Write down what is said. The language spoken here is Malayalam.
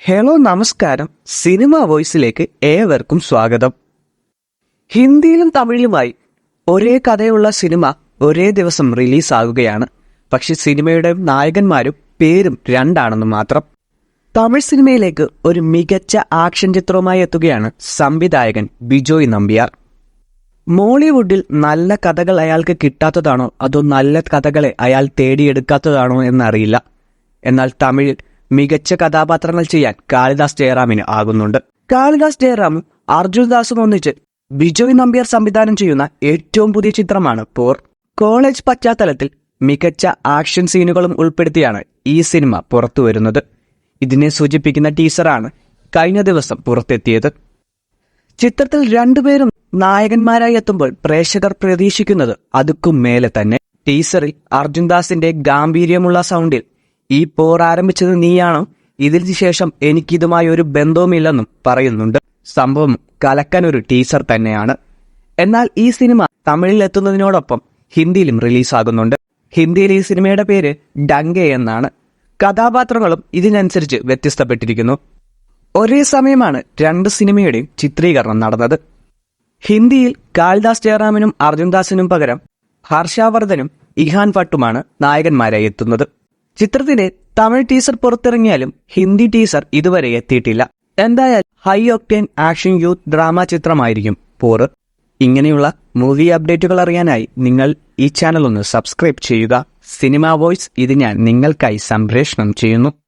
ഹലോ നമസ്കാരം. സിനിമ വോയിസിലേക്ക് ഏവർക്കും സ്വാഗതം. ഹിന്ദിയിലും തമിഴിലുമായി ഒരേ കഥയുള്ള സിനിമ ഒരേ ദിവസം റിലീസാകുകയാണ്. പക്ഷെ സിനിമയുടെ നായകന്മാരും പേരും രണ്ടാണെന്ന് മാത്രം. തമിഴ് സിനിമയിലേക്ക് ഒരു മികച്ച ആക്ഷൻ ചിത്രവുമായി എത്തുകയാണ് സംവിധായകൻ ബിജോയ് നമ്പ്യാർ. മോളിവുഡിൽ നല്ല കഥകൾ അയാൾക്ക് കിട്ടാത്തതാണോ അതോ നല്ല കഥകളെ അയാൾ തേടിയെടുക്കാത്തതാണോ എന്നറിയില്ല. എന്നാൽ തമിഴിൽ മികച്ച കഥാപാത്രങ്ങൾ ചെയ്യാൻ കാളിദാസ് ജയറാമിന് ആകുന്നുണ്ട്. കാളിദാസ് ജയറാമും അർജുൻ ദാസും ഒന്നിച്ച് ബിജോയ് നമ്പ്യാർ സംവിധാനം ചെയ്യുന്ന ഏറ്റവും പുതിയ ചിത്രമാണ് പോർ. കോളേജ് പശ്ചാത്തലത്തിൽ മികച്ച ആക്ഷൻ സീനുകളും ഉൾപ്പെടുത്തിയാണ് ഈ സിനിമ പുറത്തുവരുന്നത്. ഇതിനെ സൂചിപ്പിക്കുന്ന ടീസറാണ് കഴിഞ്ഞ ദിവസം പുറത്തെത്തിയത്. ചിത്രത്തിൽ രണ്ടുപേരും നായകന്മാരായി എത്തുമ്പോൾ പ്രേക്ഷകർ പ്രതീക്ഷിക്കുന്നത് അതുക്കും മേലെ തന്നെ. ടീസറിൽ അർജുൻ ദാസിന്റെ ഗാംഭീര്യമുള്ള സൗണ്ടിൽ ഈ പോർ ആരംഭിച്ചത് നീയാണോ, ഇതിനു ശേഷം എനിക്കിതുമായി ഒരു ബന്ധവുമില്ലെന്നും പറയുന്നുണ്ട്. സംഭവം കലക്കാൻ ഒരു ടീസർ തന്നെയാണ്. എന്നാൽ ഈ സിനിമ തമിഴിൽ എത്തുന്നതിനോടൊപ്പം ഹിന്ദിയിലും റിലീസാകുന്നുണ്ട്. ഹിന്ദിയിൽ ഈ സിനിമയുടെ പേര് ഡങ്കെ എന്നാണ്. കഥാപാത്രങ്ങളും ഇതിനനുസരിച്ച് വ്യത്യസ്തപ്പെട്ടിരിക്കുന്നു. ഒരേ സമയമാണ് രണ്ട് സിനിമയുടെയും ചിത്രീകരണം നടന്നത്. ഹിന്ദിയിൽ കാളിദാസ് ജയറാമിനും അർജുൻ ദാസിനും പകരം ഹർഷവർദ്ധനും ഇഹാൻ ഭട്ടുമാണ് നായകന്മാരായി എത്തുന്നത്. ചിത്രത്തിന്റെ തമിഴ് ടീസർ പുറത്തിറങ്ങിയാലും ഹിന്ദി ടീസർ ഇതുവരെ എത്തിയിട്ടില്ല. എന്തായാലും high octane action youth drama ചിത്രമായിരിക്കും പോർ. ഇങ്ങനെയുള്ള മൂവി അപ്ഡേറ്റുകൾ അറിയാനായി നിങ്ങൾ ഈ ചാനൽ ഒന്ന് സബ്സ്ക്രൈബ് ചെയ്യുക. സിനിമ വോയിസ് ഇത് ഞാൻ നിങ്ങൾക്കായി സംപ്രേഷണം ചെയ്യുന്നു.